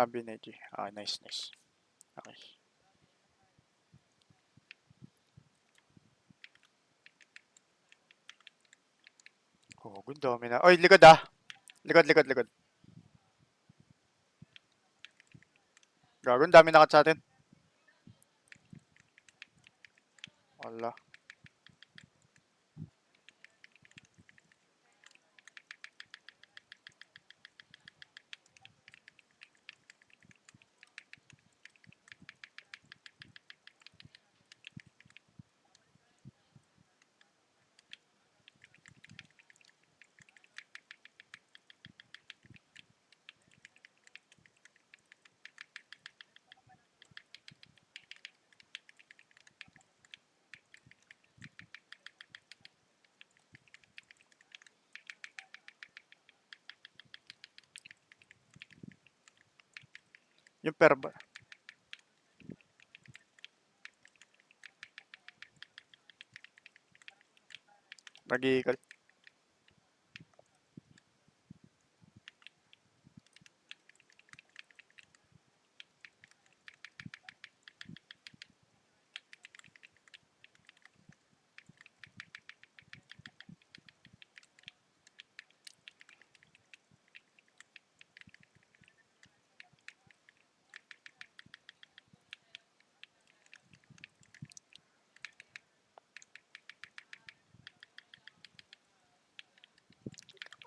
Bineji. Nice, nice. Okay. Oh, good dami na. Oy, likod ah. Likod, likod, likod. Gago, dami na kat sa atin. Wala. Yung perba. Nag-iikal.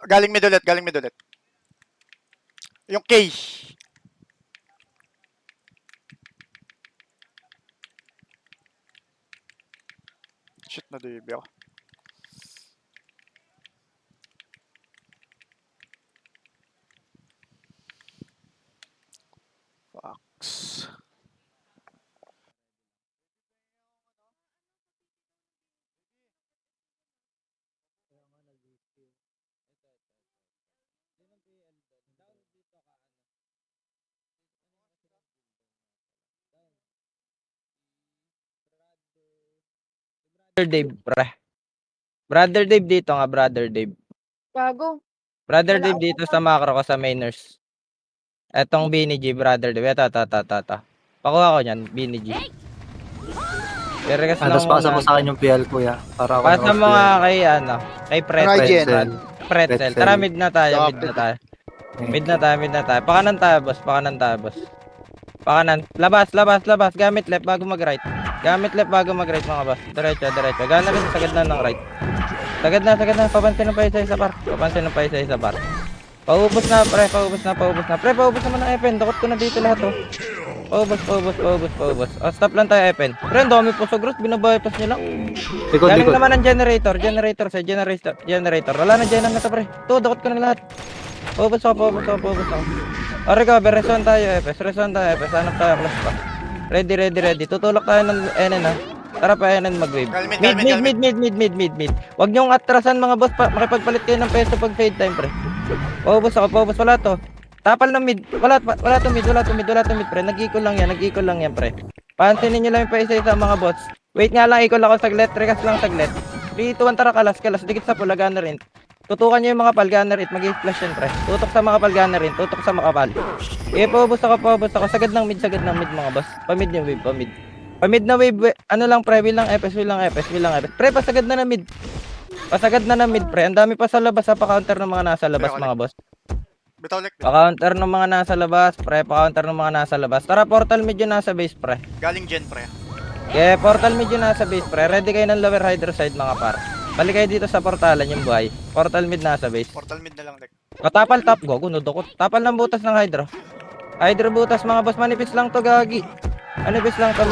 Galing mid ulit, galing mid ulit. Yung K. Shit, na-DB ako. Fox. Brother Dave, pre. Brother Dave dito nga, Brother Dave. Gago. Brother Wala Dave ako dito sa macro ko sa mainers. Etong Bini G, Brother Dave. Ito. Pakuha ko niyan, Bini G. Request lang Tapos pasa mo muna. sa akin yung PL, kuya. Para ako Pasa mo nga kay, kay Pretzel. Ryan. Pretzel. Tara, mid na tayo, mid na tayo. Mid na tayo. Pakanan tayo, boss. Pakanan. Labas. Gamit left bago mag-right. Mga boss. Diretso. Gana rin sa gitna ng right. Sagad na. Papansin ng pa isa-isa par. Paubos na, pre. Pre, paubos naman ng Epen. Dakot ko na dito lahat, oh. Paubos. Stop lang tayo, Epen. Pre, ang dami po sa gross. Binabypass nyo lang. Galing naman ang generator. Generator. Wala na dyan na to, pre. Ito, dakot ko na lahat. Paubos ako. Recover. Resuan tayo, Epes. Hanap tayo, class pa. Ready. Tutulak tayo ng NN, ha. Tara pa NN mag-wave. Mid. Huwag niyong atrasan, mga boss. Makipagpalit kayo ng peso pag fade time, pre. Paubos ako. Wala to. Tapal ng mid. Wala to mid, pre. Nag-equal lang yan, pre. Pansinin niyo lang yung pa isa-isa, mga boss. Wait nga lang, equal ako saglit. Rekas lang saglit. 3, 2, 1, tara, kalas. Dikit sa pula, gana rin. Tutukan nyo yung mga pal, gunner it, mag-i-flash yan, pre. Tutok sa mga pal, gunner rin. Tutok sa mga pal. Paubos ako. Sagad ng mid, mga boss. Pamid yung wave, pamid. Pamid na wave, ano lang, pre, will lang epes. Pre, pasagad na mid. Pre. Ang dami pa sa labas, pa-counter ng mga nasa labas, mga boss. Pa-counter ng mga nasa labas, pre. Tara, portal mid yung nasa base, pre. Galing gen, pre. Okay, portal mid yung nasa base, pre. Ready kayo ng lower hydro side, mga par. Balik kayo dito sa portalan yung buhay. Portal mid nasa base. Portal mid na lang, Dek. Tapal top go, nudukot. Tapal ng butas ng hydro. Hydro butas, mga boss, manipis lang to, gagi. Manipis lang to.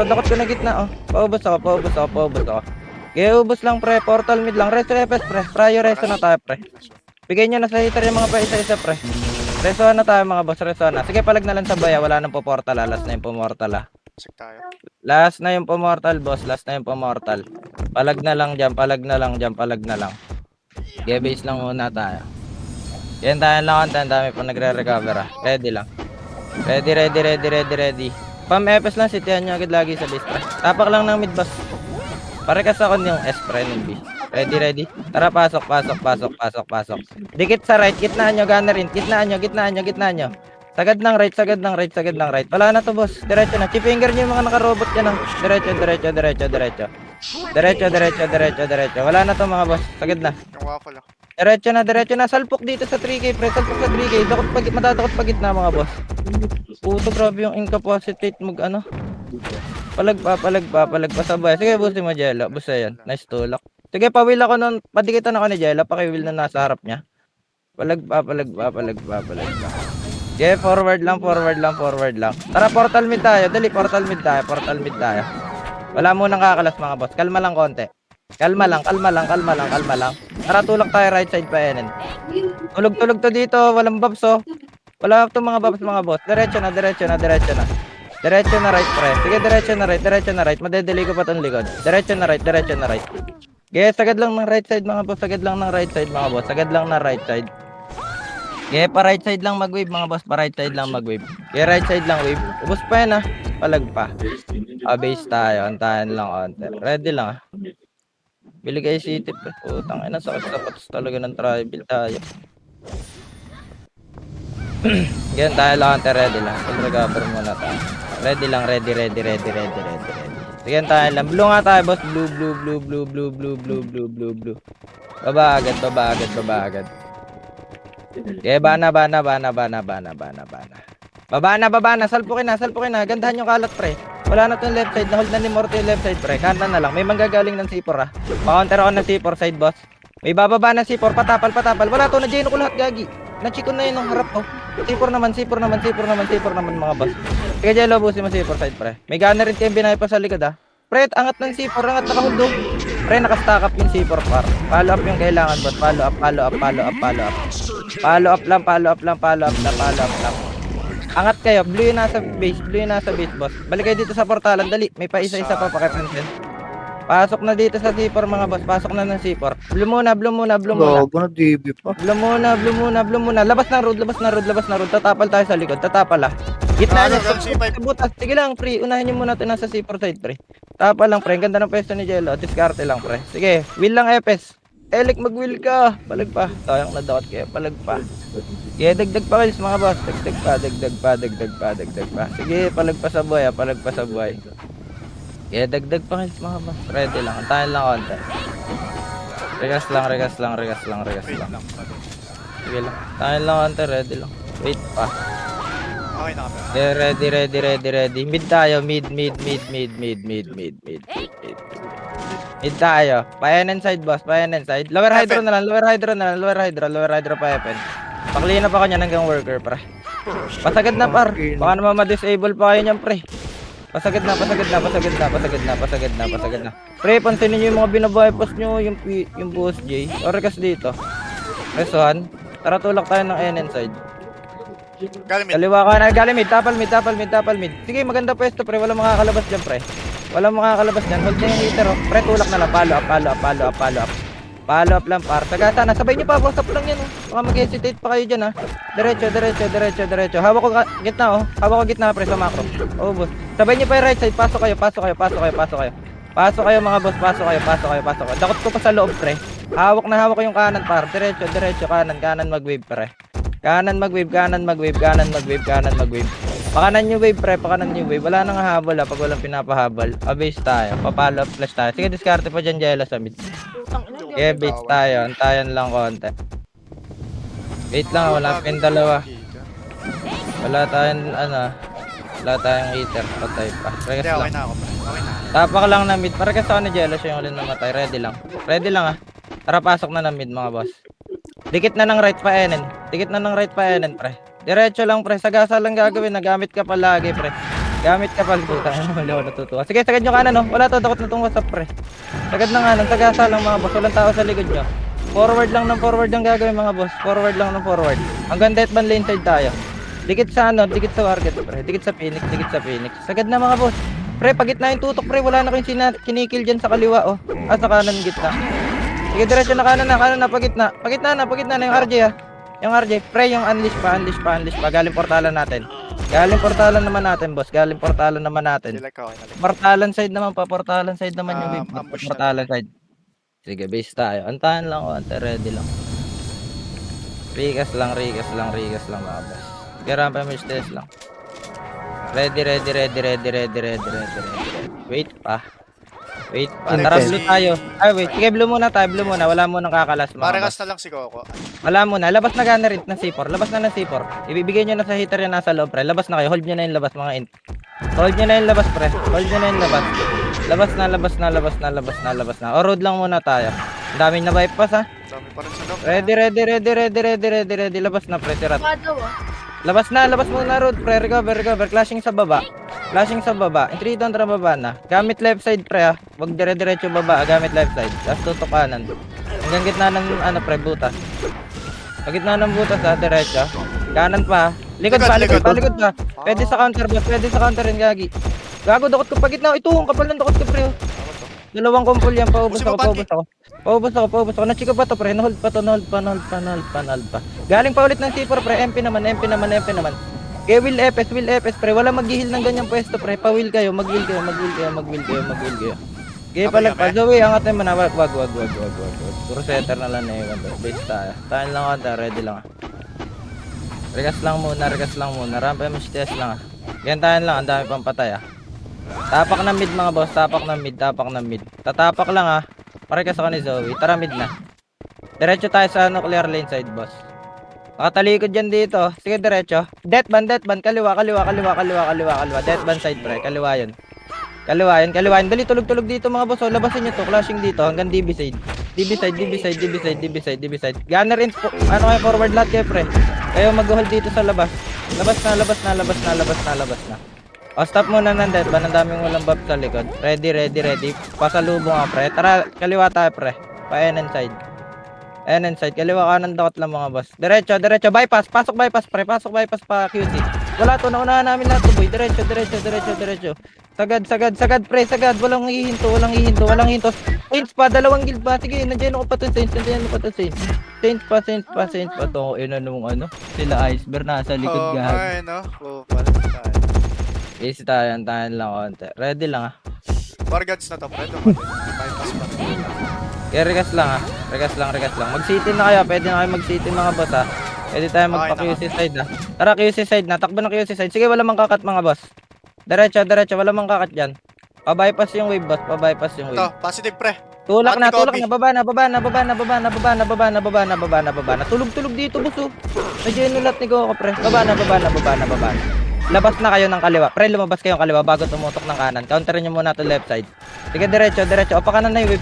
Dakot ko na gitna, oh. Paubos ako. Okay, ubos lang, pre. Portal mid lang. Resto FS, pre. Prior resto na tayo, pre. Bigay nyo na sa hitter yung mga pa isa-isa, pre. Resto na tayo, mga boss. Sige, palag na lang sa baya. Wala nang po portal, last na yung po mortal, Sik tayo. Last na yung pomortal, boss. Palag na lang dyan. Okay, base lang muna tayo. Yan tayo lang. Ang dami pa nagre-recover, Ready lang. Ready. Pam FS lang, sitihan nyo agad lagi sa base, pre. Tapak lang ng mid, boss. Parekas ako yung S, pre, ng B. Ready. Tara, pasok. Dikit sa right, gitnaan nyo, gunner in. Gitnaan nyo. Sagad ng right, sagad ng right, sagad ng right. Wala na to, boss. Diretso na. Chip finger niyo yung mga naka-robot dyan, ah. Diretso, diretso, diretso, diretso. Diretso, diretso, diretso, diretso. Wala na to, mga boss. Sagad na. Yung waffle ah. Diretso na, diretso na. Salpok dito sa 3K, pre. Salpok sa 3K. Matatakot pa gitna, mga boss. Puto, grabe yung incapacitate mag ano. Palagpa, sabay. Sige, busin mo, Jello. Busa yan. Nice tulak. Sige, pawil ako nun. Padikitan ako ni Jello. Pakiwil na nasa harap niya. Palagpa. Sige, forward lang. Tara, portal mid tayo. Dali, portal mid tayo. Wala munang kakalas, mga boss. Kalma lang konti. Kalma lang. Tara, tulak tayo right side pa enen. Tulog to dito. Walang bobs, oh. Wala to mga bobs, mga boss. Diretso na. Diretso na right, pre. Sige, diretso na right. Madedelay ko pa tong likod. Diretso na right. Sige, sagad lang ng right side, mga boss. Sagad lang ng right side. Sige, pa right side lang mag-wave, mga boss. Pa right side lang mag-wave. Sige, right side lang wave. Ubus pa yan, ah. Palagpa. Base tayo. Antahan lang konti. Ready lang, ah. Bili kayo city, pre. Putang ina, sakit talaga ng tribal tayo. Ganyan tayo lang, ready lang. Full recover muna tayo. Ready lang, ready. Sige, tayo lang. Blue nga tayo, boss. Blue. Baba agad. Okay, bana. Baba na. Salpukin na. Gandahan yung kalat, pre. Wala na tong left side. Nahold na ni Morty yung left side, pre. Kanan na lang. May manggagaling ng C4, ah. Pa-counter ako ng C4 side, boss. May bababa ng C4. Patapal. Wala to. Na-Jeno ko lahat, gagi. Na-chikon na yun ng harap, oh. C4 naman, mga boss. Sige, Jello, busin mo C4 side, pre. May gana rin kayong binay pa sa likod, ah. Pre, angat ng C4, nakahold, oh. Pre, nakastack up yung C4, par. Follow up yung kailangan, boss. Follow up. Follow up lang. Angat kayo, blue yung nasa base, boss. Balik kayo dito sa portalan, dali. May pa isa-isa pa pakipansin. Pasok na dito sa C4, mga boss. Pasok na ng C4. Blue muna. Gago na DB pa. Blue muna. Labas na road. Tatapal tayo sa likod. Tatapal, ah. Gitna niya. Butas. Sige lang, pre. Unahin niyo muna ito nasa C4 side, pre. Tapal lang, pre. Ang ganda ng pwesto ni Jello. Diskarte lang, pre. Sige. Will lang, Epes. Elik, mag-will ka. Palag pa. Sayang nadakot kayo. Palag pa. Sige, dagdag pa, guys, mga boss. Dagdag pa. Sige, palag pa sa buhay, Sige, dagdag pa, guys, mga boss. Ready lang. Antayin lang konti. Regas lang. Sige lang. Antayin lang konti. Ready lang. Wait pa. Okay na kami. Okay, ready. Mid tayo. Mid tayo. Payanan side, boss. Lower hydro na lang. Lower hydro pa happen. Pakli na pa kanya hanggang worker, pre. Pasagad na, par. Baka naman ma-disable pa kayo niyan, pre. Pasagad na. Pre, pansinin niyo yung mga binabypass niyo, yung boss J. Orekas dito. Resuhan. Tara, tulak tayo ng NN side. Galimit. Kaliwa ka na, galimit. Tapal mid. Sige, maganda pwesto, pre. Walang makakalabas dyan, pre. Hold na yung hitter, oh. Pre, tulak na lang. Follow up lang, par. Tagasa na. Sabay niyo pa, boss up lang yan, oh. Baka mag-hesitate pa kayo dyan, ha. Diretso. Hawak ko gitna, oh. Pre, sa macro. Oh, boss. Sabay niyo pa yung right side. Pasok kayo, mga boss. Pasok kayo. Dakot ko pa sa loob, pre. Hawak ko yung kanan, par. Diretso. Kanan mag-wave, pre. Kanan mag-wave. Pakanan yung wave, pre. Wala nang hahabol, ha. Pag walang pinapahabol. Base tayo. Papalo up flash tayo. Sige, diskarte pa dyan, Jello, sa mid. Okay, base tayo. Antayan lang konti. Wait lang, wala pa yung dalawa. Wala tayong heater. Patay pa. Regas Okay lang. na ako. Okay na. Tapak lang na mid. Para kasi ako ni Jello siya yung ulit namatay. Ready lang, ah. Tara, pasok na ng mid, mga boss. Dikit na ng right pa enen, pre. Diretso lang, pre. Sagasa lang gagawin. Nagamit ka pa lagi, pre. Puta. Wala ako natutuwa. Sige, sagad nyo kanan, no? Wala to. Dakot na itong WhatsApp, pre. Sagad na kanan. Sagasa lang, mga boss. Walang tao sa likod nyo. Forward lang yung gagawin, mga boss. Forward. Hanggang death ban lane side tayo. Dikit sa target, pre. Dikit sa Phoenix. Sagad na, mga boss. Pre, pagitna yung tutok, pre. Wala na kayong kinikil dyan sa kaliwa, oh. Sa kanan, gitna. Sige, diretso na kanan na, pagitna na yung RJ, ha. Yung RJ, pre, yung unleash pa. Galing portalan natin, boss. Sila ka, okay na. Portalan side naman yung wave. Ambush Portalan side. Sige, base tayo. Antahan lang ko, ready lang. Rigas lang, mga boss. Sige, rampa mo stage lang. Ready. Wait pa. Tara, Intent. blue tayo. Ay, wait. Sige, blue muna tayo. Blue muna. Wala munang kakalas mga Marikas boss. na lang si Coco. Wala muna. Labas na gunner ng C4. Labas na ng C4. Ibibigay nyo na sa hitter yan nasa loob, pre. Labas na kayo. Hold nyo na yung labas, mga int. Hold nyo na yung labas, pre. Hold nyo na yung labas. Labas na. O, road lang muna tayo. Ang daming na bypass, ha. Dami pa rin sa loob. Ready. Labas na, pre. Tirat. Labas muna road, pre. Recover. Clashing sa baba. Entry down, tara baba na. Gamit left side, pre, ha. Huwag dire-diretso baba, gamit left side. Tapos tutok kanan. Hanggang gitna ng, pre, butas. Sa gitna ng butas, ha, diretso. Kanan pa, ha. Likod pa. Pwede sa counter, boss. Pwede sa counter rin, gagi. Gago, dakot ko pa gitna. Ito, ang kapal ng dakot ko, pre, oh. Dalawang kumpul yan, paubos ako. Nachika pa to, pre. Nahold pa. Galing pa ulit ng C4, pre. MP naman. Kaya will FS, pre. Wala mag-heal ng ganyang pwesto, pre. Pa-will kayo, mag-heal kayo. Kaya pala pa. Zoe, angat naman na. Wag. Puro setter na lang na yun. Base tayo. Tahan lang ako, ready lang. Regas lang muna. Rampa yung test lang. Gantahan lang, ang dami pang patay, ah. Tapak ng mid, mga boss. Tapak ng mid. Tatapak lang, ah. Parekas ako ni Zoe. Tara, mid na. Diretso tayo sa nuclear lane side, boss. Nakatalikod dyan dito. Sige, diretso. Deathban. Kaliwa. Deathban side, pre. Kaliwa yun. Dali, tulog dito, mga boss. O, labasin nyo to. Clashing dito hanggang DB side. DB side. Gunner in. Ano kayo, forward lahat kayo, pre. Kayo mag-hold dito sa labas. Labas na. O, stop muna ng Deathban. Ang daming walang buff sa likod. Ready. Pasalubong ako, pre. Tara, kaliwa tayo, pre. Pa-NN side. Kaliwa kanan dakot lang, mga boss. Diretso. Bypass. Pasok bypass, pre. Pasok bypass pa QC. Wala to. Naunahan namin lahat to, boy. Diretso. Sagad, pre. Walang hihinto. Saints pa. Dalawang guild pa. Sige, nandiyan ako pa to, Saints. Saints pa. To, nung ano. Sila Iceberg nasa likod gahag. Ay, no? Kupal. Easy tayo. Tahan lang konti. Ready lang, ah. Bargads na to, pre. Bypass pa. Kaya regas lang, ah. Regas lang. Mag-city na kayo. Pwede na kayo mag-city, mga boss, ah. Pwede tayo magpa-QC side, ah. Tara, QC side na. Takbo na QC side. Sige, wala mang kakat, mga boss. Diretso. Wala mang kakat dyan. Pa-bypass yung wave, boss. Ito, positive, pre. Tulak na. Copy. Baba na. Tulog dito, boss, oh. Medyo inulat ni Goku, pre. Baba na. Labas na kayo ng kaliwa. Pre, lumabas kayong kaliwa bago tumutok ng kanan. Counterin nyo muna to left side. Sige, diretso. O, pakanan na yung wave.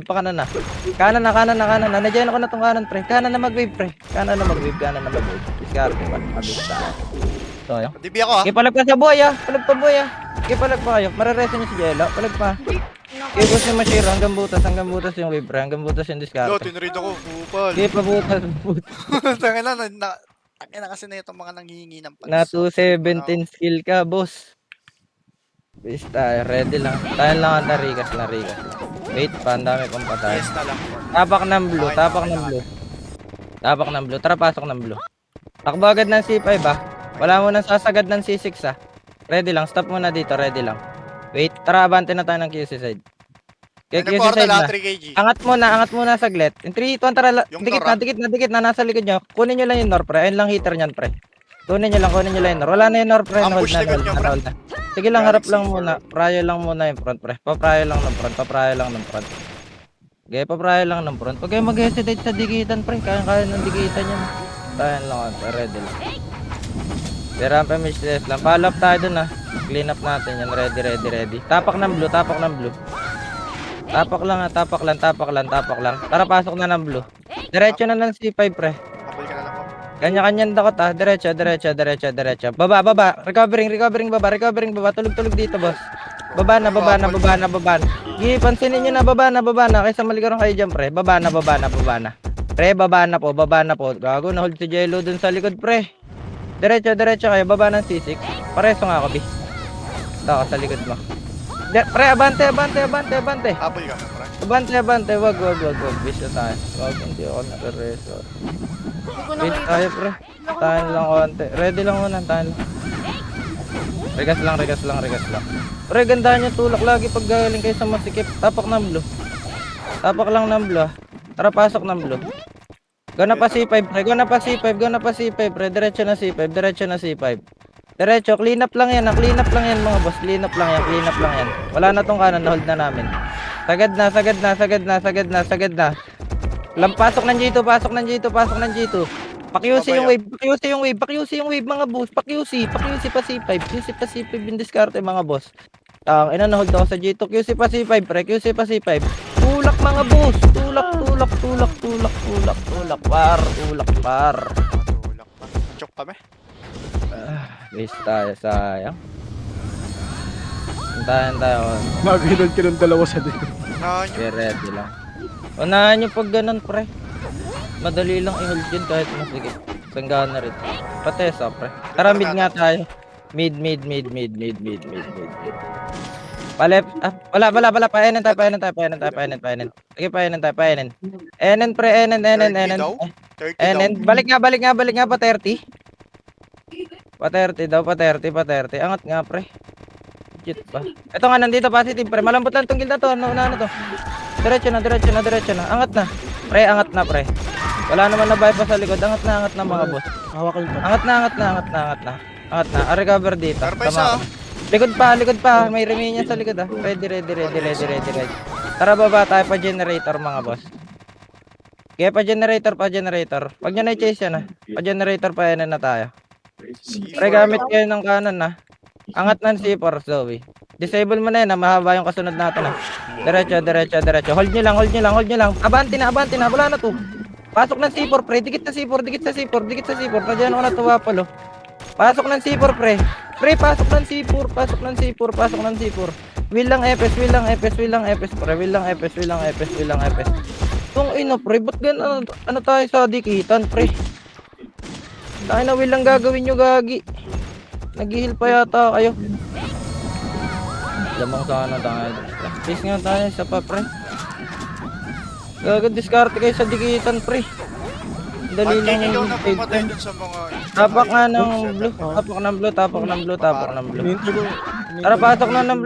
Kanan na. Kanan na. Nadyan ako na tong kanan, pre. Kanan na mag-wave, pre. Discard pa. Mabilis tayo. So, yun. DB ako, ha? Okay, palag pa sa buhay, ah. Palag pa kayo. Mararesa nyo si Jello. Palag pa. Okay, boss yung Mashiro. Hanggang butas yung wave, pre. Hanggang butas yung discard. Yo, tinread ako. Kupal. Okay, pabutas. Tangina na kasi na itong mga nanghihingi ng pag- Na 217 skill ka, boss. Basta tayo, ready lang. Tayo lang ang rigas. Wait pa, ang dami pang patay. Yes na lang. Tapak ng blue. Tara, pasok ng blue. Takbo agad ng C5, ah. Wala mo nang sasagad ng C6, ah. Ready lang, stop muna dito, ready lang. Wait, tara, abante na tayo ng QC side. Kaya QC side na. 3 kg. Angat muna saglit. In 3, 2, tara. Yung Dikit na, nasa likod nyo. Kunin nyo lang yung nor, pre. Ayun lang hitter nyan, pre. Kunin nyo lang yung nor. Wala na yung nor, pre. Hold Ambush likod nyo, pre. na. Sige lang, harap lang muna. Prayo lang muna yung front, pre. Paprayo lang ng front. Okay, paprayo lang ng front. Huwag kayo mag-hesitate sa dikitan, pre. Kaya ng dikitan nyo. Tayo lang, ready lang. Rampa mistless lang. Follow up tayo dun, ah. Clean up natin yan. Ready. Tapak ng blue. Tapak lang. Tara, pasok na ng blue. Diretso na ng C5, pre. Habol ka na lang po. Kanya-kanyan dakot, ah. Diretso. Baba. Recovering baba. Tulog dito, boss. Baba na. Gi, pansinin nyo na, baba na. Kaysa maligaron kayo dyan, pre. Baba na. Pre, baba na po. Gago, na-hold si Jello dun sa likod, pre. Diretso kayo, baba ng C6. Pareso nga ako, bi. Ito ako sa likod mo. Pre, abante. Habol ka, pre. Abante, wag. Bisa tayo. Wag, hindi ako nakareso. Wait tayo, pre. Tahan lang konti. Ready lang muna, tahan lang. Regas lang. Pre, gandahan yung tulak lagi pag galing kayo sa masikip. Tapak ng blue. Tapak lang ng blue, ah. Tara, pasok ng blue. Go na pa C5, pre. Go na pa C5, go na pa C5, pre. Diretso na C5, diretso na C5. Diretso, clean up lang yan, clean up lang yan mga boss. Clean up lang yan, clean up lang yan. Wala na tong kanan, hold na namin. Sagad na, sagad na, sagad na, sagad na, sagad na. Pasok ng G2, pasok ng G2, pasok ng G2. Pa-QC yung wave, pa-QC yung wave, pa-QC yung wave mga boss. Pa-QC pa C5, QC pa C5 yung diskarte mga boss. Ina na hold ako sa G2, QC pa C5, pre, QC pa C5. Tulak mga boss, tulak, tulak, tulak, tulak, tulak, tulak, par, tulak, par. Tulak pa. Chok kami. Base tayo, sayang. Hintayin tayo. Maganon ka ng dalawa sa dito. Nahan nyo. Okay, ready lang. Unahan nyo pag ganun, pre. Madali lang i-hold yun kahit masigit. Sanggana rin. Patesa, pre. Tara, mid nga tayo. Mid. Palep. Wala. Paenen tayo. Sige, paenen tayo. Enen, pre. Enen. 30 daw? 30 daw. Enen. Balik nga pa 30. Pa 30 daw, pa 30. Angat nga, pre. Legit ba? Ito nga, nandito positive, pre. Malambot lang tong gilda to. Ano to? Diretso na. Angat na. Pre, angat na, pre. Wala naman na bypass sa likod. Angat na mga boss. Hawakan yung Angat na. Recover dito. Meron pa isa, Tama. Likod pa. May remaining sa likod, ah. Ready. Tara, baba tayo pa generator, mga boss. Kaya pa generator. Pag nyo na-chase yan, ah. Pa generator pa yan na tayo. C4 Pre, gamit daw. kayo ng kanan, ah. Angat ng C4, Zoe. Disable mo na yan, ah. Mahaba yung kasunod natin, ah. Diretso. Hold nyo lang. Abante na. Wala na to. Pasok ng C4, pre. Dikit sa C4. Padyan ako na tuwapalo. Pasok ng C4, pre. Pre, pasok ng C4. Will lang FS, pre. Will lang FS. Tung ino, pre. Ba't ganun? Ano tayo sa dikitan, pre? Tayo na will lang gagawin nyo, gagi. Nag-heal pa yata kayo. Lamang sana tayo. Please nga tayo, isa pa, pre. Gagad diskarte kayo sa dikitan, pre. Dali lang Pag yung na pumatay dun sa mga... tapak nga ng blue. Tapak ng blue. Hintay ko. Tara, pasok na ng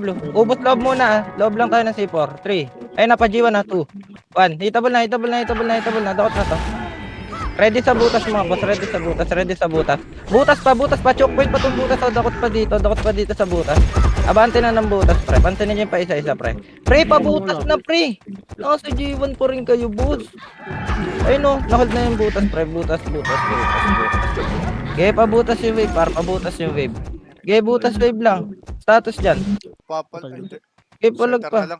blue. Ubos loob muna, ah. Loob lang tayo ng C4. 3. Ayun na, pa G1 na. 2. 1. Hitable na. Dakot na to. Ready sa butas, mga boss. Ready sa butas. Butas pa. Choke point pa itong butas. O, dakot pa dito sa butas. Abante na ng butas, pre. Pansinin nyo yung pa isa-isa, pre. Pre, pabutas na, pre. Nasa G1 po rin kayo, boss. Ayun, no. Nahold na yung butas, pre. Butas. Okay, pabutas yung wave, par. Pabutas yung wave. Okay, butas wave lang. Status dyan. Papal. Hindi. Okay, palag Center pa. na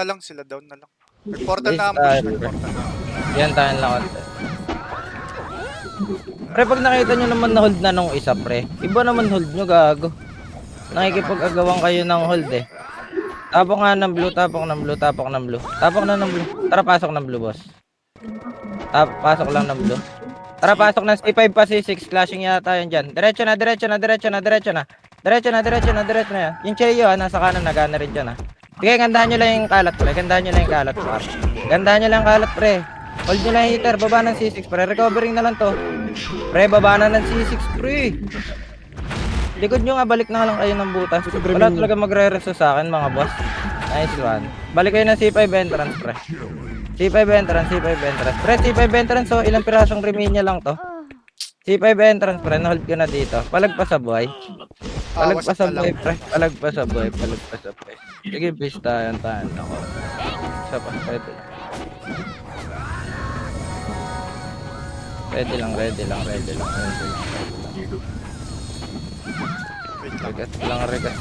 lang. Sila down na lang. Nag-portal na ambush. Base tayo, Yan tayo lang konti. Pre, pag nakita nyo naman na hold na nung isa, pre. Iba naman hold nyo, gago. Nakikipag-agawan kayo ng hold, eh. Tapok nga ng blue. Tara, pasok ng blue, boss. Pasok lang ng blue. Tara, pasok ng C5 pa C6. Clashing yata yan dyan. Diretso na. Yung Cheyo, nasa kanan, nagana rin dyan, ah. Sige, gandahan nyo lang yung kalat, pre. Gandahan nyo lang kalat, pre. Hold nyo lang heater. Baba ng C6, pre. Recovering na lang to. Pre, baba na ng C6, pre. Likod nyo nga, balik na lang kayo ng butas. Wala talaga magre-reso sa akin, mga boss. Nice one. Balik kayo ng C5 entrance, pre. C5 entrance. Pre, C5 entrance, so ilang pirasong reminya lang to. C5 entrance, pre. Na-hold ko na dito. Palag pa sa buhay. Pre. Palag pa sa buhay. Sige, base tayo. Ako. Isa pa, ready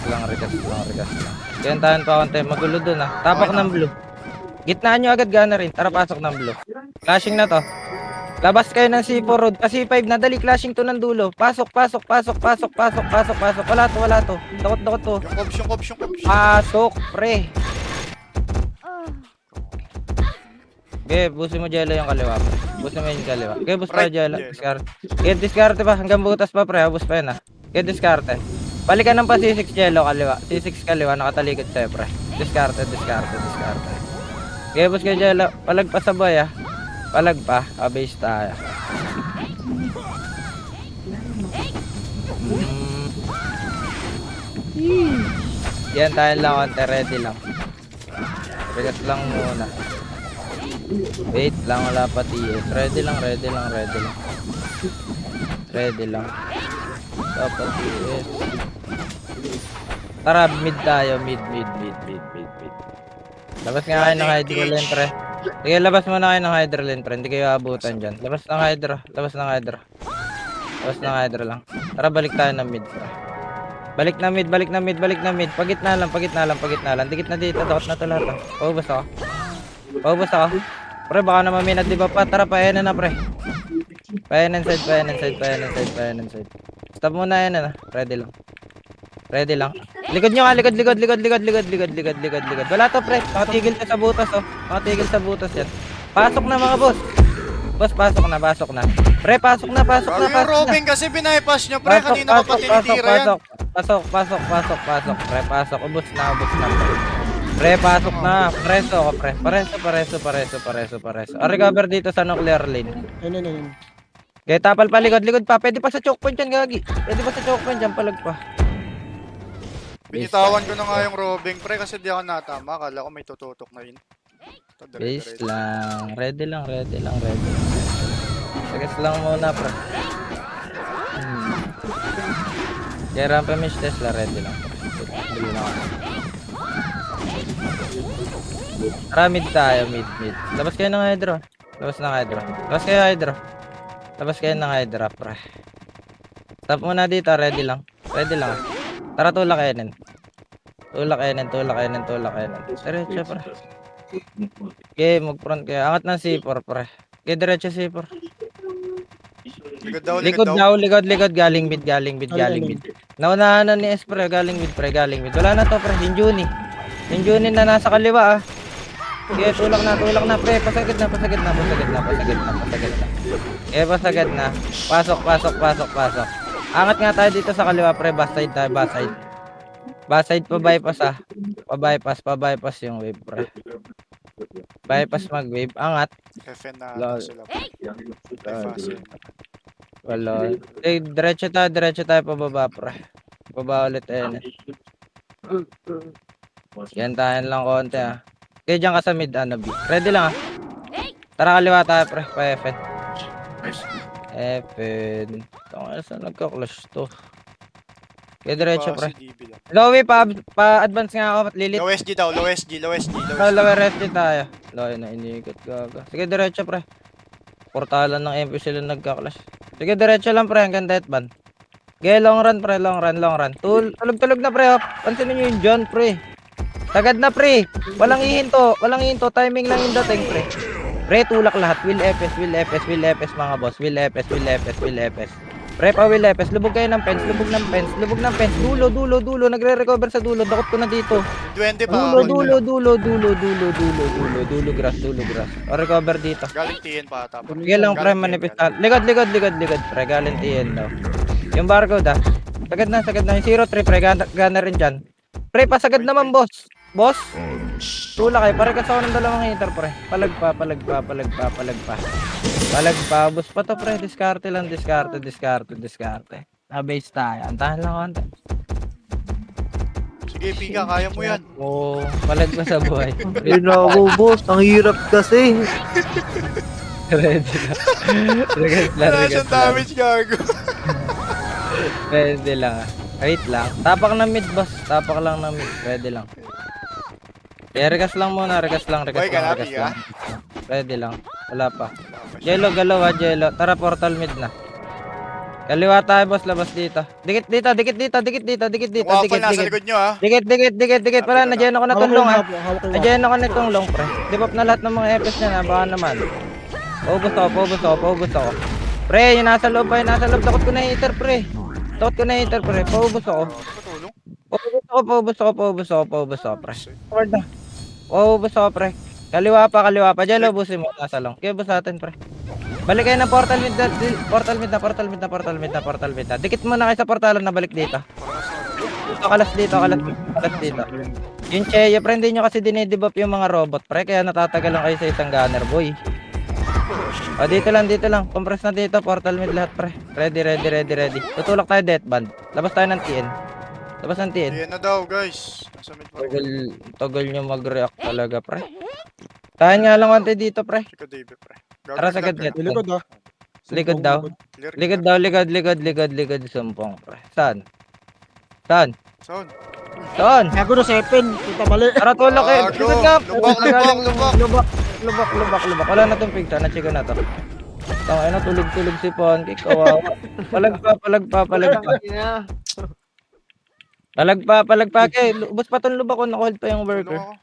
lang. Regas lang. Gantahan pa konti. Magulo dun, ah. Tapak ng blue. Gitnaan nyo agad, gana rin. Tara, pasok ng blue. Clashing na to. Labas kayo ng C4 road. Kasi 5 na dali. Clashing to ng dulo. Pasok. Wala to. Dakot to. Yung kobs. Pasok, pre. Okay, busin mo Jello yung kaliwa, pre. Busin mo yung kaliwa. Okay, bus pa Right, Jello. Jello. Diskarte pa. Hanggang butas pa, pre. Bus pa yun, ah. Okay, diskarte. Balikan ng pa C6 Jello kaliwa. C6 kaliwa, nakatalikod sa'yo, pre. Diskarte. Okay, bus kayo Jello. Palag pa sa boy, ah. Palag pa. Base tayo. Yan tayo lang, konti. Ready lang. Regas lang muna. Wait lang, wala pa TS. Ready lang, ready lang, ready lang. Ready lang. Dapat TS. Tara, mid tayo. Mid. Labas nga kayo ng hydrolen, pre. Sige, labas muna kayo ng hydrolen, pre. Hindi kayo abutan dyan. Labas ng hydro. Labas ng hydro. Labas ng hydro lang. Tara, balik tayo ng mid, pre. Balik na mid. Pagitna lang. Dikit na dito. Dakot na to lahat. Paubos ako. Pre, baka naman minat, di ba pa? Tara, paenan na, pre. Paenan side. Stop muna yan, na. Ready lang. Likod nyo nga, likod. Wala to, pre. Nakatigil sa butas, oh. Nakatigil sa butas yan. Pasok na, mga boss. Boss, pasok na. Pre, pasok na. Yung Robin kasi binipass nyo, pre. Kanina ka pa tinitira yan. Pasok. Pre, pasok. Ubus na. Pre, pasok na. Pareso ako, pre. Pareso. Recover dito sa nuclear lane. Ayun. Kaya tapal pa, likod pa. Pwede pa sa choke point yan, gagi. Pwede pa sa choke point yan, palag pa. Binitawan ko na nga yung Robin, pre, kasi di ako natama. Akala ko may tututok na yun. Base lang. Ready lang. Sagas lang muna, pre. Kaya rampa miss Tesla, ready lang. Bili lang ako. Tara, mid tayo, mid. Labas kayo ng hydro. Labas kayo ng hydro, pre. Stop muna dito, ready lang. Tara, tulak kainin. Diretso, pre. Okay, mag-front kayo. Angat ng C4, pre. Okay, diretso C4. Likod daw. Likod. Galing mid. Naunahan na ni S, pre. Galing mid. Wala na to, pre. Yung Juni na nasa kaliwa, ah. Okay, tulak na, pre. Pasagad na. Okay, pasagad na. Pasok. Angat nga tayo dito sa kaliwa, pre. Back side pa bypass, ah. Pa-bypass yung wave, pre. Bypass mag-wave. Angat. FN na sila. Wala. Diretso tayo pababa, pre. Baba ulit, Gantahan lang konti, ah. Kaya dyan ka sa mid, B. Ready lang, ah. Tara, kaliwa tayo, pre. Pa-FN. Saan nagka-clash to? Kaya diretso, pre. Lowy, pa-advance nga ako. Lilit. Low SG daw. Lower SG tayo. Lowy na inikot, gaga. Sige, diretso, pre. Portalan ng MP sila nagka-clash. Sige, diretso lang, pre. Hanggang deathban. Okay, long run, pre. Long run. Tulog na, pre. Pansinin nyo yung John, pre. Tagad na, pre. Walang ihinto. Timing lang yung dating, pre. Pre, tulak lahat. Will FS, mga boss. Will FS. Pre, pa Will FS. Lubog kayo ng fence. Dulo. Nagre-recover sa dulo. Dakot ko na dito. Duwende pa. Dulo. Grass. O, recover dito. Galing TN pa ata. Sige lang, pre. Manifestal. Ligad, pre. Galing TN daw. Yung barcode, ah. Sagad na. Yung 03, pre. Gana rin dyan. Pre, pasagad naman, boss. Tula kayo. Pare kasi ako ng dalawang hitter, pre. Palag pa. Bus pa to, pre. Diskarte. Base tayo. Antahan lang konti. Sige, Pika. Kaya mo yan. Oo. Palag pa sa buhay. Yun ako, boss. Ang hirap kasi. Ready lang. Wala siyang damage, gago. Ready lang. Wait lang. Tapak ng mid, boss. Ready lang. Regas lang muna. Regas lang. Ready lang. Wala pa. Jello, galaw, Jello. Tara, portal mid na. Kaliwa tayo, boss. Labas dito. Dikit dito. Waffle nasa likod nyo, ha. Dikit. Wala, na-gen ako na itong long, ha. Na-gen ako na itong long, pre. Dipop na lahat ng mga FS niya, na. Baka naman. Paubos ako. Pre, yung nasa loob. Takot ko na hitter, pre. Paubos ako. Paubos ako, pre. Forward na. Paubos ako, pre. Kaliwa pa. Jello, busin mo. Nasa long. Kaya bus natin, pre. Balik kayo ng portal mid. Portal mid na. Dikit mo na kayo sa portalan na balik dito. Kalas dito. Yung Cheya, pre, hindi nyo kasi dinidebop yung mga robot, pre. Kaya natatagal lang kayo sa isang gunner, boy. O, dito lang. Compress na dito. Portal mid lahat, pre. Ready. Tutulak tayo deathband. Labas tayo ng TN. TN na daw, guys. Nasa mid pa. Tagal nyo mag-react talaga, pre. Tahan nga lang konti dito, pre. Likod DB, pre. Tara, sagad Gagawin net. lang. Likod ah. Likod Sumpong daw. Clear, Likod clear. daw, likod, sumpong, pre. Saan? Saan? Sound. Saan? Gago na 7. Puta mali. Tara, tulak eh. Gago. Likod nga. Lubak, Galing- lubak. Lubak. Wala na tong pigta. Na-check ko na to. Tangay na, tulog si Pancake. Kawawa. Palagpa. Palagpa. Ubus pa tong lubak ko. Nakuhold pa yung Tulong worker. ako.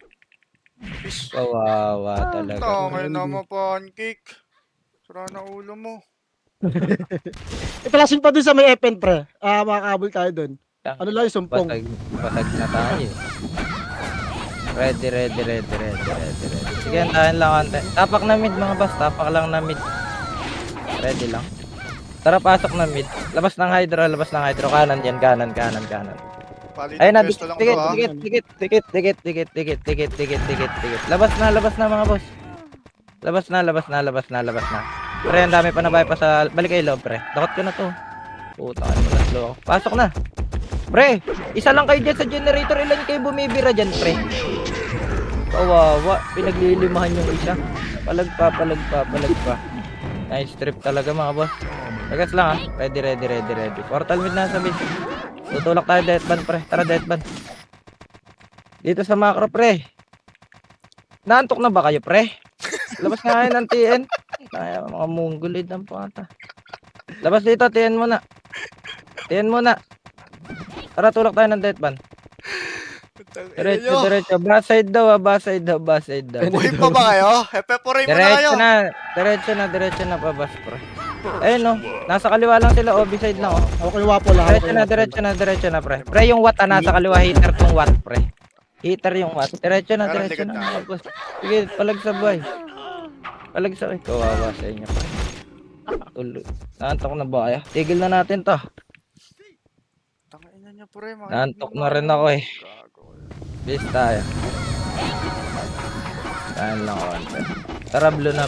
Fish. Kawawa talaga. Tangay naman, pancake. Sura na ulo mo. Ipalasin pa dun sa may FN pre. Makakabol tayo dun. Ano lang yung sumpong. Basag na tayo. Ready. Sige, antahin lang konti. Tapak na mid mga boss. Tapak lang na mid. Ready lang. Tara, pasok na mid. Labas ng hydro. Kanan dyan. Kanan. Palit Ayun na, pwesto lang to, ha. dikit. Labas na mga boss. Labas na. Pre, ang dami pa na pa sa... Balik kayo loob, pre. Dakot ko na to. Puta, ano na slow ako. Pasok na. Pre, isa lang kayo dyan sa generator. Ilan kayo bumibira dyan, pre? Kawawa. Pinaglilimahan yung isa. Palagpa. Nice trip talaga, mga boss. Lagas lang, ha. Ready. Portal mid na sa base. Tutulak tayo deathban, pre. Tara, deathban. Dito sa macro, pre. Naantok na ba kayo, pre? Labas nga kayo ng TN. Ay, mga mongolid ang pata. Labas dito, TN muna. Tara, tulak tayo ng deathban. Diretso. Back side daw. Buhay pa ba kayo? Peporay mo na kayo. Diretso na pabas, pre. Ayun, no. Nasa kaliwa lang sila, OB side lang, oh. Ako kay Wapo lang. Diretso na, pre. Pre, yung watt, nasa kaliwa, heater tong watt, pre. Heater yung watt. Diretso na. Likod na. Mga boss. Sige, palagsabay. Kawawa sa inyo, pre. Tuloy. Naantok na ba kaya? Tigil na natin to. Tangina niya, pre. Naantok na rin ako, eh. Bis tayo. Saan lang konti. Tara, blue na.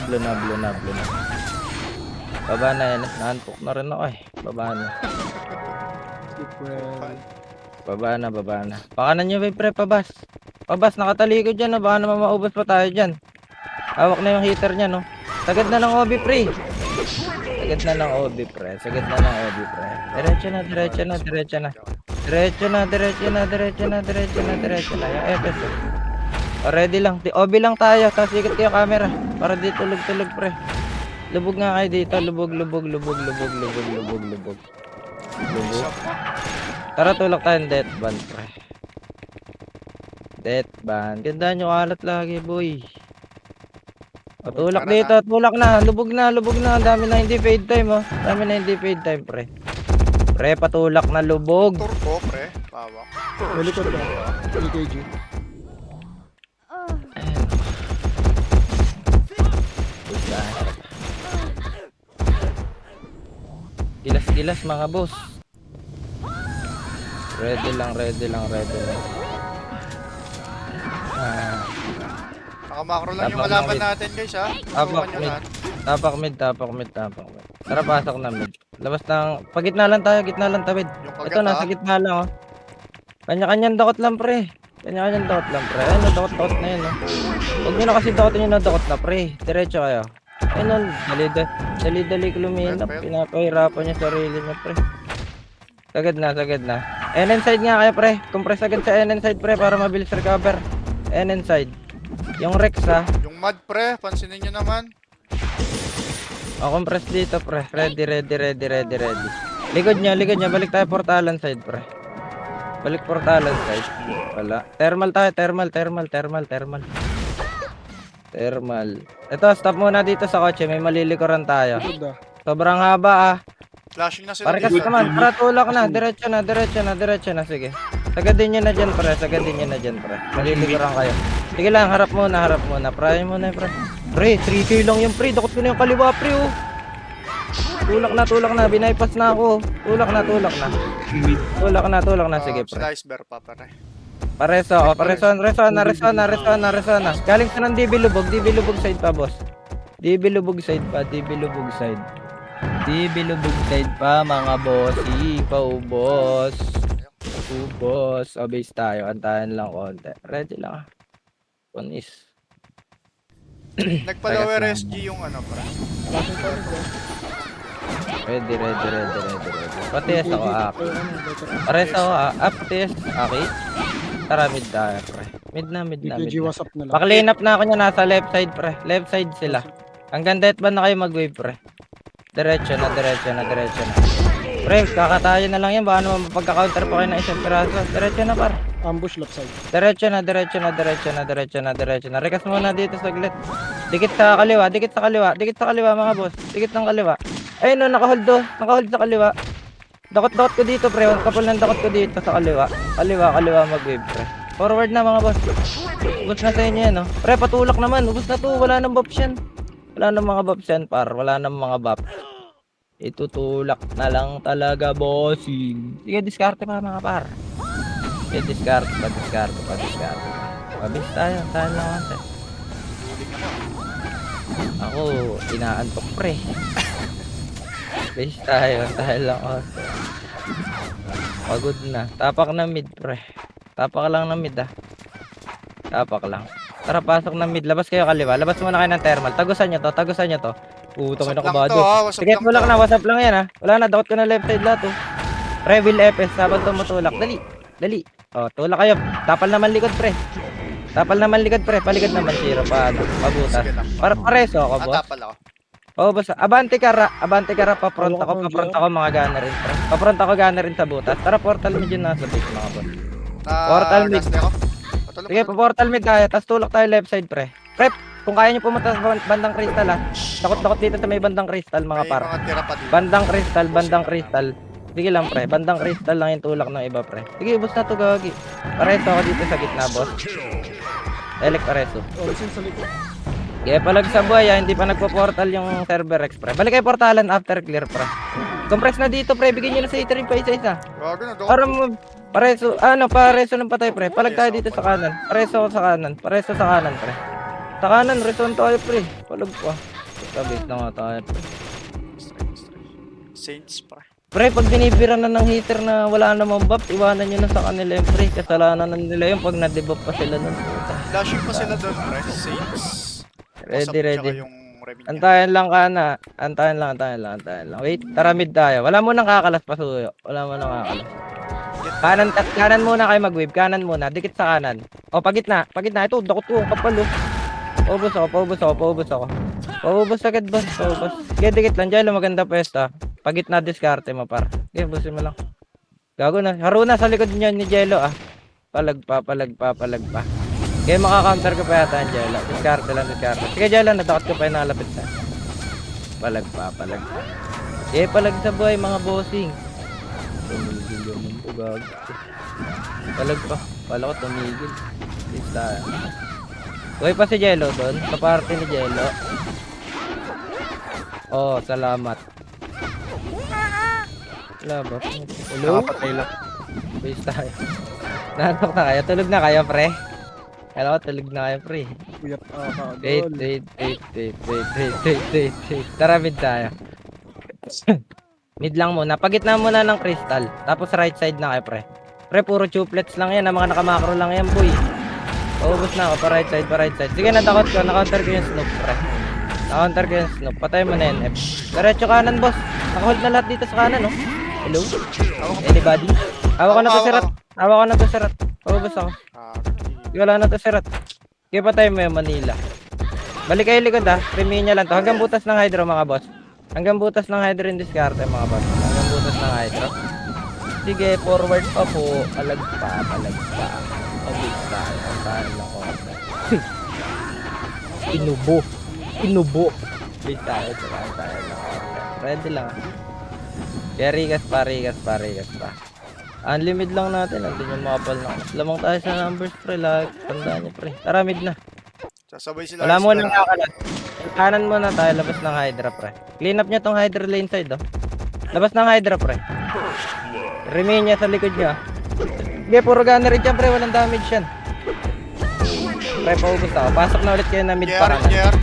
Baba na yan, eh. Naantok na rin ako, eh. Baba na. Pakanan nyo, pre, pabas. Nakatalikod dyan, no? Baka naman maubos pa tayo dyan. Hawak na yung heater niya, no? Sagad na ng OB, pre. Diretso na. Yung FS. Ready lang. OB lang tayo. Tapos ikot ko yung camera. Para di tulog, pre. Lubog nga kayo dito. Lubog. Tara, tulak tayo ng deathban, pre. Ganda nyo kalat lagi, boy. Tulak dito. Tulak na. Lubog na. Ang dami na hindi fade time, oh. Pre. Pre, patulak na lubog. Turbo, pre. Pawak. May likod ba? EKG. Gilas mga boss. Ready lang. Nakamakro lang yung Tapak kalaban mid. natin, guys, ha. Tapak Turuan nyo mid. lahat. Tapak mid. Tara, pasok na mid. Labas ng... Pagitna lang tayo, tawid. Yung kagat, Ito, nasa ha. gitna lang, oh. Kanya-kanyang dakot lang, pre. Ayun, dakot na yun, oh. Huwag nyo na kasi dakotin yung nadakot na, pre. Diretso kayo. Ayun, dali lumilap. Pinapahirapan niya sarili niya, pre. Sagad na. NN side nga kayo, pre. Compress agad sa NN side, pre, para mabilis recover. NN side. Yung Rex, ha. Yung mad, pre. Pansinin nyo naman. Compress dito, pre. Ready. Likod nyo. Balik tayo portalan side, pre. Balik portalan side. Wala. Thermal tayo. Thermal. Ito, stop muna dito sa kotse. May malilikuran tayo. Likod ah. Sobrang haba, ah. Flashing na sila. Parikas naman. Para tulak na. Diretso na. Sige. Sagadin nyo na dyan, pre. Malilikuran kayo. Sige lang, harap muna. Prahin muna, pre. Pre, 3k lang yung pre. Dakot ko na yung kaliwa, pre, oh. Tulak na. Binaypas na ako. Tulak na. Sige, pre. Slice bear pa, pre. Pareso. Galing sa ng DB lubog side pa, boss. DB lubog side pa, mga bossy. Paubos. Base tayo. Antahan lang konti. Ready lang, ah. Punis. Nagpa-lower SG yung ano, pre. Flashing pa rin, bro. Ready. Patis ako, Aki. Ano, better. Pares ako, patis, Aki. Tara, mid tayo, pre. Mid na. BKG WhatsApp na lang. Pa-clean up na ako niya, nasa left side, pre. Left side sila. Hanggang death ba na kayo mag-wave, pre? Diretso na. Pre, kakatayo na lang yan. Baka naman mapagka-counter pa kayo ng isang piraso. Diretso na, par. Ambush left side. Diretso na. Rekas muna dito saglit. Dikit sa kaliwa, mga boss. Dikit ng kaliwa. Ayun, no, nakahold sa kaliwa. Dakot ko dito, pre. Kapal ng dakot ko dito sa kaliwa. Kaliwa mag-wave, pre. Forward na, mga boss. Ubus na sa inyo yan, no. Pre, patulak naman. Ubus na to. Wala nang buffs yan. Wala nang mga buffs yan, par. Wala nang mga buffs. Itutulak na lang talaga, bossing. Sige, diskarte pa, mga par. Sige, diskarte. Mabis tayo lang ate. Ako, inaantok, pre. Base tayo lang ate. Pagod na. Tapak na mid, pre. Tapak lang na mid, Tapak lang. Tara, pasok na mid. Labas kayo kaliwa. Labas muna kayo ng thermal. Tagusan nyo to. Putong ina ko ba? Sige, tulak na. WhatsApp lang yan, Wala na. Dakot ko na left side lahat, Reveal FS. Sabang tumutulak. Dali. O, tulak kayo. Tapal naman likod, pre. Palikod naman, zero. Paano? Mabutas. Pareso ako, boss. Tapal ako. Oh, boss. Abante ka ra. Papront ako mga gunner rin, pre. Papront ako gunner rin sa butas. Tara, portal mid yun nasa base, mga boss. Portal mid. Sige, pa-portal mid tayo. Tapos tulak tayo left side, pre. Prep, kung kaya nyo pumunta sa bandang crystal, Dakot dito sa may bandang crystal, mga par. Bandang crystal. Sige lang, pre. Bandang crystal lang yung tulak ng iba, pre. Sige, ubos na to, gagi. Pareso ako dito sa gitna, boss. Elect pareso. Olsin sa likod. Kaya palag sa buhay, hindi pa nagpo-portal yung server X, pre. Balik kayo portalan after clear, pre. Compress na dito, pre. Bigyan nyo na sa iterin pa isa-isa. Gago na, Para mo, pareso ng patay, pre. Palag tayo dito sa kanan. Pareso sa kanan, pre. Sa kanan, reson tayo, pre. Palag pa. Sabit na nga tayo, pre. Saints, pre. Pre, pag binibira na ng hitter na wala namang buff, iwanan nyo na sa kanila yung pre. Kasalanan na nila yung pag na-debuff pa sila nun. Flashing pa sila doon, pre. Saints. Ready. Yung Remy niya. Antayan lang. Wait, tara mid tayo. Wala mo nang kakalas pa suyo. Kanan muna kayo mag-wave. Kanan muna. Dikit sa kanan. O, pagitna. Ito, dakot ko. Kapal, Paubos ako. Paubos agad, boss. Sige, dikit lang. Diyan, maganda pwesta. Pagitna, diskarte mo, par. Sige, busin mo lang. Gago na. Haruna sa likod niya ni Jello, Palag pa. Kaya maka-counter ko pa yata ang Jello. Diskarte lang. Sige, Jello, natakot ko pa yung nalapit sa. Palag pa. Palag sa buhay, mga bossing. Tumigil yung gago. Palag pa. Pala ko tumigil. Lista. Uy pa si Jello doon. Sa party ni Jello. Oh, salamat. Wala ba? Hello? Nakapatay lang. Base tayo. Nantok na kayo? Tulog na kayo, pre? Hello, tulog na kayo, pre. Puyat Wait. Tara, mid tayo. Mid lang muna. Pagitna muna ng crystal. Tapos right side na kayo, pre. Pre, puro chuplets lang yan. Mga nakamakro lang yan, boy. Paubos na ako. Pa right side. Sige, natakot ko. Nakounter ko yung snoop, pre. Patay mo na NF. Diretso kanan, boss. Nakahold na lahat dito sa kanan, Hello? Anybody? Hawa ko na to sirat. Paubos ako. Wala na to sirat. Kaya patay mo yung Manila. Balik kayo likod, Premium lang to. Hanggang butas ng hydro, mga boss. Hanggang butas ng hydro in discarte, mga boss. Hanggang butas ng hydro. Sige, forward pa po. Palag pa. Pabig tayo. Tayo lang ako. Inubo. Please tayo lang. Ready lang. Kaya rigas pa. Unlimited lang natin. Andun yung makapal na. Lamang tayo sa numbers, pre. Tandaan nyo, pre. Tara, mid na. Sasabay sila. Wala mo nang kakalat. Kanan muna tayo. Labas ng Hydra, pre. Clean up nyo tong Hydra lane side, Labas ng Hydra, pre. Remain niya sa likod niya. Sige, puro gunner rin dyan, pre. Walang damage yan. Pre, paubos ako. Pasok na ulit kayo na mid pa kanan.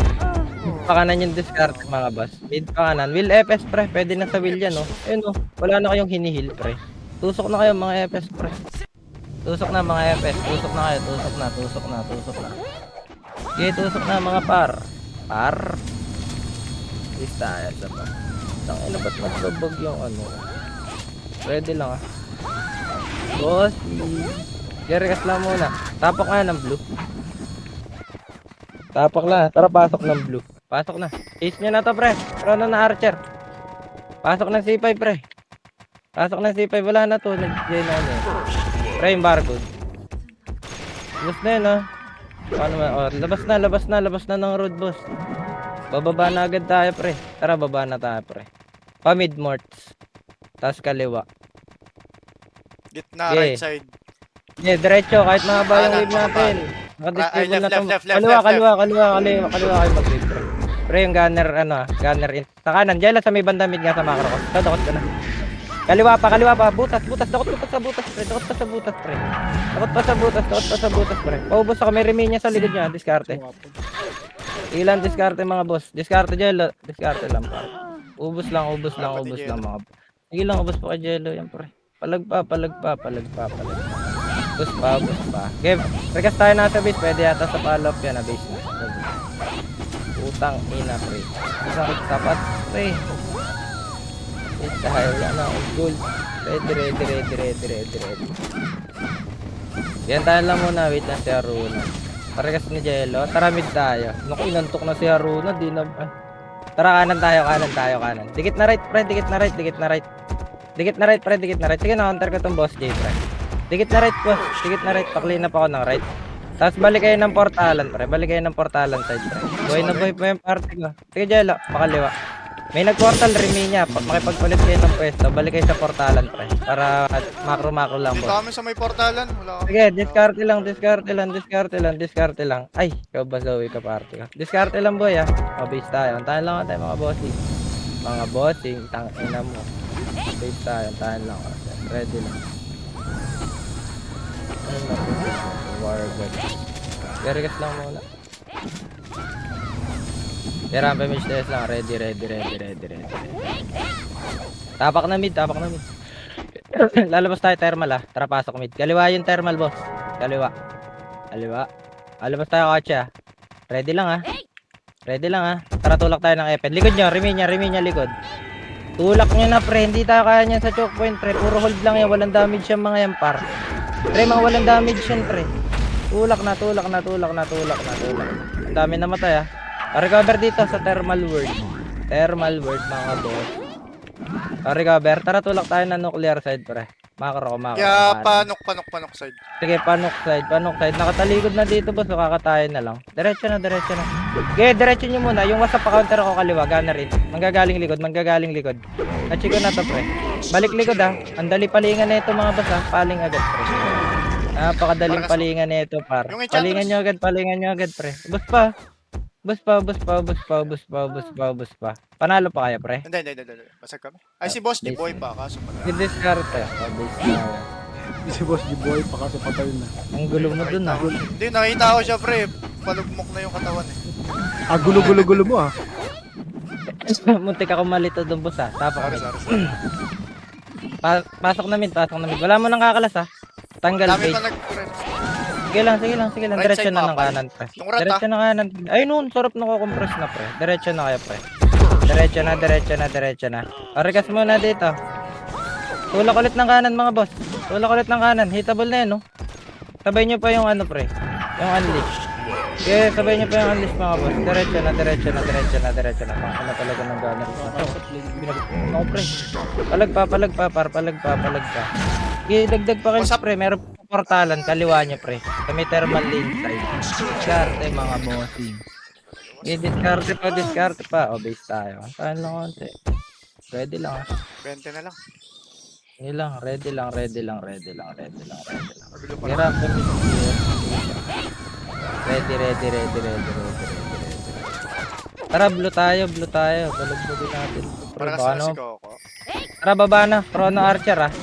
Pakanan yung discard, mga boss. Mid pa kanan. Will FS, pre. Pwede na sa will yan, Ayun, wala na kayong hinihil, pre. Tusok na kayo, mga FS, pre. Tusok na, mga FS. Tusok na. Sige, tusok na, mga par. Par. Is tayo sa pa. Tangina ba't nagbabag yung ano? Ready lang ah. Bossy. Jerry, kas lang muna. Tapak nga ng blue. Tapak na. Tara, pasok ng blue. Pasok na. Chase nyo na to, pre. Chrono na Archer. Pasok ng C5, pre. Pasok ng C5. Wala na to. Nag-J na yun. Pre, yung barcode. Labas na yun, ah. Paano man? Oh, labas na ng road, boss. Bababa na agad tayo, pre. Tara, baba na tayo, pre. Pa-mid morts. Tapos kaliwa. Gitna, Okay. right side. Yeah, diretso. Kahit mahaba yung wave natin. Nakadisable na to. Kaliwa kayo mag-wave, pre. Pre, yung gunner, gunner in. Sa kanan, dyan lang sa may banda mid nga sa macro ko. Dakot ko na. Kaliwa pa. Butas. Dakot pa sa butas, pre. Dakot pa sa butas, pre. Paubos ako. May remain niya sa likod niya. Diskarte. Ilan diskarte mga boss? Diskarte Jello. Diskarte lang pa. Ubos lang mga boss. Sige lang, ubos pa kay Jello yan, pre. Palag pa. Bus pa. Okay, rekas tayo nasa base. Pwede yata sa follow-up yan na base na. Utang ina, pre. Sakit sapat, pre. Tayo lang na. Gold. Ready. Yan tayo lang muna. Wait na si Aruna. Parekas ni Jello. Tara mid tayo. Naku, inantok na si Aruna. Di na... Tara, kanan tayo. Dikit na right, pre. Dikit na right. Sige, na-counter ko tong boss J, pre. Dikit na right, boss. Pakli na pa ako ng right. Tapos balik kayo ng portalan, pre. Side, pre. Buhay na buhay pa yung party ko. Sige, Jello. Pakaliwa. May nag-portal, remain niya. Makipagpalit kayo ng pwesto. Balik kayo sa portalan, pre. Para macro lang, Dito boss. kami sa may portalan. Wala kami. Sige, diskarte lang. Ay, ikaw ba Zoe ka party ka? Diskarte lang, boy, ah. Base tayo. Antahan lang tayo, mga bossing. Tangina mo. Base tayo. Antahan lang. Ready lang. Wargod. Garigas lang muna. Rampa mid stairs lang. Ready. Tapak na mid. Lalabas tayo thermal, ah. Tara, pasok mid. Kaliwa yung thermal, boss. Kaliwa. Lalabas tayo kotse, ah. Ready lang, ah. Tara, tulak tayo ng Epen. Likod nyo. Remain niya likod. Tulak nyo na, pre. Hindi tayo kaya niyan sa choke point, pre. Puro hold lang yan. Walang damage yan, mga yan, par. Pre, mga walang damage yan, pre. Tulak na. Ang dami namatay, ah. Recover dito sa thermal world, mga boss. Recover. Tara, tulak tayo ng nuclear side, pre. Macro. Kaya panok side. Sige, panok side. Nakatalikod na dito, boss. Kakatayin na lang. Diretso na. Okay, diretso nyo muna. Yung wasa pa counter ako kaliwa. Gunner rin. Manggagaling likod. Nachi ko na to, pre. Balik likod, ah. Ang dali palingan na ito, mga boss, ah. Paling agad, pre. Napakadaling palingan na ito, par. Palingan nyo agad, pre. Bus pa. Panalo pa kaya, pre? Hindi. Basag kami. Ay, si boss, di boy pa. Kaso pala. Diskarte. Si Boss G-Boy, pakaso patay na. Ang gulo mo dun, ah. Hindi, nakita ko siya, pre. Palugmok na yung katawan, eh. Gulo-gulo mo, ah. Muntik ako malito dun, boss, ah. Tapak Sorry. Pasok na mid. Wala mo nang kakalas, ah. Tanggal Dami base. pa Sige lang. Right Diretso side na ng pa, kanan, pre. Yung rat, Diretso na kanan. Ay, noon. Sarap nako-compress na, pre. Diretso na kayo, pre. Diretso na. Parigas muna dito. Tulak ulit ng kanan, mga boss. Hitable na yan, no? Sabay nyo pa yung pre. Yung unleash. Okay, sabay nyo pa yung unleash, mga boss. Diretso na. Pangkana talaga ng gunner. Ako, pre. Palag pa. Okay, dagdag pa kayo, pre. Meron pa portalan, kaliwa nyo, pre. Sa may thermal lane side. Diskarte, mga bossing. Okay, diskarte pa. O, base tayo. Saan lang konti. Ready lang, ah. 20 na lang. Hindi lang, ready lang. Magulo pa. Hirap kami. Ready. Tara, blue tayo. Balugbugin natin. Para Baka kasi ano? si Coco. Tara, baba na. Chrono Archer, ah.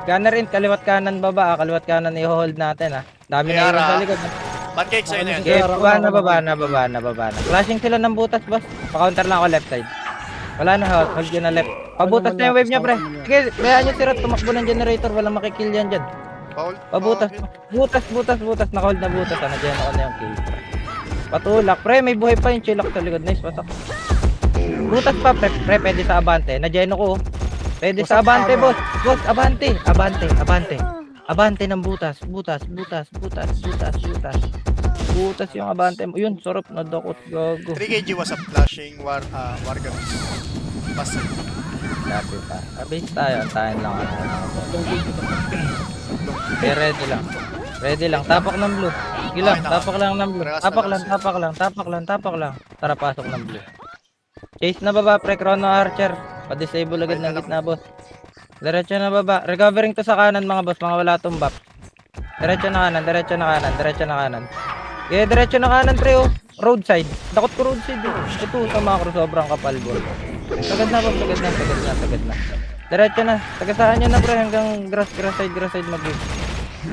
Gunner in, kaliwat kanan baba, ah. Kaliwat kanan i-hold natin, ah. Dami na Yara. yun sa likod. Pancake sa'yo na yan. Okay, baba na. Flashing sila ng butas, boss. Pa-counter lang ako left side. Wala na, hold yun na left. Pabutas na yung wave niya, pre. Sige, bayaan nyo si Rod, tumakbo ng generator. Walang makikill yan dyan. Paul. Pabutas. Butas. Nakahold na butas, ah. Nandiyan ako na yung kill. Patulak. Pre, may buhay pa yung chilak sa likod. Nice, pasak. Butas pa, pre. Pre, pwede sa abante. Na-geno ko. Pwede sa abante, boss. Boss, abante. Abante, abante. Abante ng butas. Butas, butas, butas, butas, butas. Butas yung abante mo. Yun, sarap na dakot. Gago. 3 kg was a flashing wargamis. Pasay. Dati pa. Abis tayo. Antayin lang. Okay, ready lang. Ready lang. Tapak ng blue. Sige lang. Okay na. Tapak lang ng blue. Parehas na Tapak lang lang, siya. tapak lang, tapak lang, tapak lang. Tara, pasok ng blue. Chase na baba, pre. Chrono Archer. Pa-disable agad Ayun na ng lang. gitna, boss. Diretso na baba. Recovering to sa kanan, mga boss. Mga wala tong buff. Diretso na kanan, diretso na kanan, diretso na kanan. Okay, diretso na kanan, pre, oh. Roadside. Dakot ko roadside, eh. Ito, sa macro, sobrang kapal, ball. Sagad na, boss. Sagad na, sagad na, sagad na. Diretso na. Tagasaan nyo na, pre, hanggang grass side mag-wave.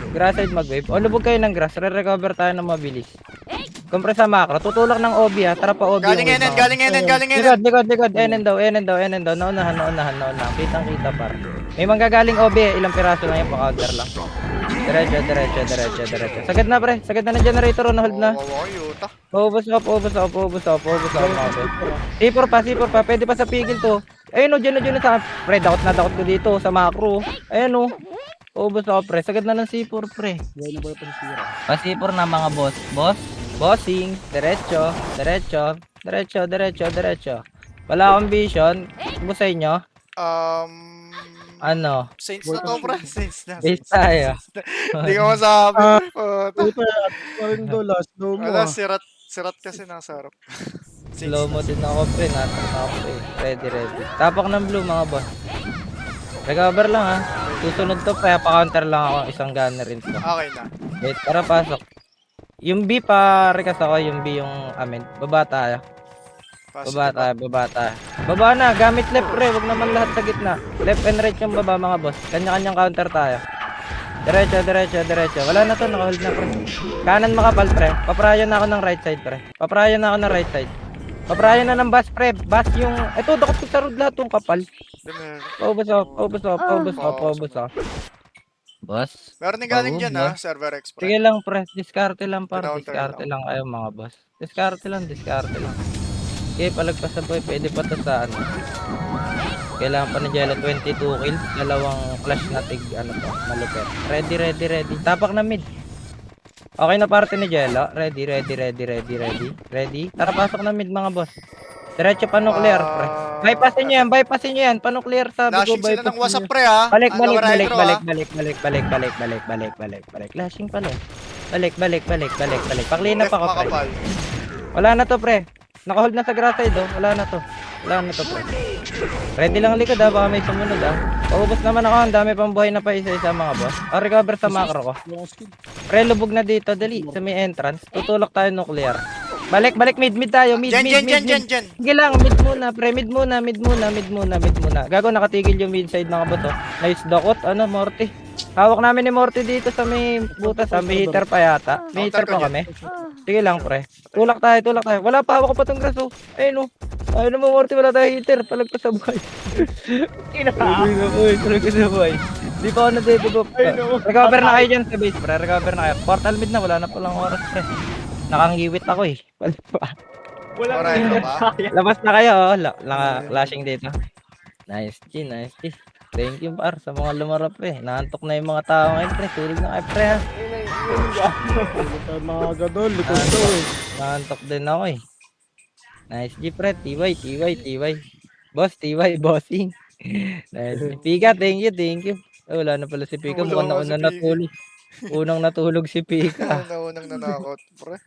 Grass side mag-wave. O, lubog kayo ng grass. Re-recover tayo ng mabilis. Compress sa macro. Tutulak ng OB, ha. Tara pa OB. Galing yung wave, enen, mga- galing enen, galing enen. Likod. Enen daw. Naunahan. Kitang-kita par. May manggagaling OB, ilang piraso lang yung pa-counter lang. Diretso. Sagad na, pre. Sagad na ng generator, hold na. Yuta. Paubos ako, mga boss. C4 pa. Pwede pa sa pigil to. Ayun, dyan na sa... Pre, dakot ko dito sa macro. Ayun, paubos ako, pre. Sagad na ng C4, pre. Yan na ba yung pasisira? Pa C4 na, mga boss. Bossing. Diretso. Wala akong vision. Busay nyo. Ano? Saints na to, pre. Saints na. Base tayo. Hindi ko masabi. Puta. Puta, parang do last do mo. Wala, sirat kasi nasa harap. Saints Slow mo na. din ako, pre. Nasa ako, pre. Ready. Tapak ng blue, mga boss. Recover lang, ha. Susunod to, kaya pa-counter lang ako. Isang gunner rin to. Okay na. Wait, tara, pasok. Yung B pa, rekas ako. Yung B yung amin. Baba tayo. Baba tayo. Baba na, gamit left, pre. Wag naman lahat sa gitna. Left and right yung baba, mga boss. Kanya-kanyang counter tayo. Diretso. Wala na to, naka-hold na, pre. Kanan makapal, pre. Paprayo na ako ng right side, pre. Paprayo na ng bus, pre. Bus yung... Ito, dakot ko sa road lahat yung kapal. Paubos ako. Boss. Meron din galing Oo, dyan, boss. Server Express. Sige lang, pre. Diskarte lang, par. Counter Diskarte lang. lang kayo, mga boss. Diskarte lang. Okay, palagpas na boy. Pwede pa to sa ano. Kailangan pa ni Jello 22 kills. Dalawang flash na tig, ano to, malupet. Ready. Tapak na mid. Okay na parte ni Jello. Ready. Tara, pasok na mid, mga boss. Diretso pa nuclear, pre. Bypassin nyo yan. Pa-nuclear, sabi ko, Lashing sila bypass ng WhatsApp, nyo. pre, ha? Balik. Underwriter, ha? Balik. Lashing pala. Balik. Pakli na Left pa ko, pre. makapal. Wala na to, pre. Naka-hold na sa grass side, oh. Wala na to, pre. Ready lang likod, baka may sumunod, Paubos naman ako, ang dami pang buhay na pa isa-isa, mga boss. Recover sa macro ko. Yung skin. Pre, lubog na dito, dali, sa may entrance. Tutulak tayo nuclear. Balik, mid tayo, mid. Dyan. Sige lang, mid muna, pre, mid muna. Gago, nakatigil yung mid side, mga boss, oh. Nice dakot, Morty. Hawak namin ni Morty dito sa may butas, may hitter pa yata. May hitter pa kami. Sige lang, pre. Tulak tayo. Wala pa, hawak ko pa tong grass, oh. Ayun, oh. Ayun mo, Morty, wala tayo hitter. Palagpas sa buhay. Talaga sa buhay. Di pa ako na-develop. Recover na kayo dyan sa base, pre. Recover na kayo. Portal mid na, wala na palang oras, pre. Nakangiwit ako, eh. Alright, pa. Labas na kayo, oh. Flashing dito. Nice, G. Thank you, par, sa mga lumarap, pre. Naantok na yung mga tao ngayon, pre. Tulog na kayo, pre, ha. Puta, mga gadol, likod to eh. Naantok din ako, eh. Nice, G, pre. TY. Boss, TY, bossing. Nice. Pika, thank you. Oh, wala na pala si Pika. Wala Mukhang nga si nauna natulog. Unang natulog si Pika. Naunang nanakot, pre.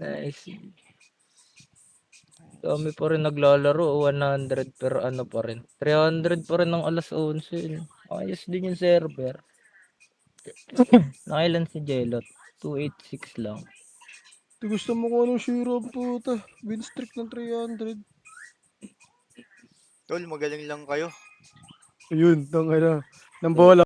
Nice. Kami pa rin naglalaro, 100 pero ano pa rin. 300 pa rin ng alas 11. Ayos din yung server. Nakailan si Jelot? 286 lang. Di gusto mo ko anong shiro, puta. Win streak ng 300. Tol, magaling lang kayo. Ayun, nang bola.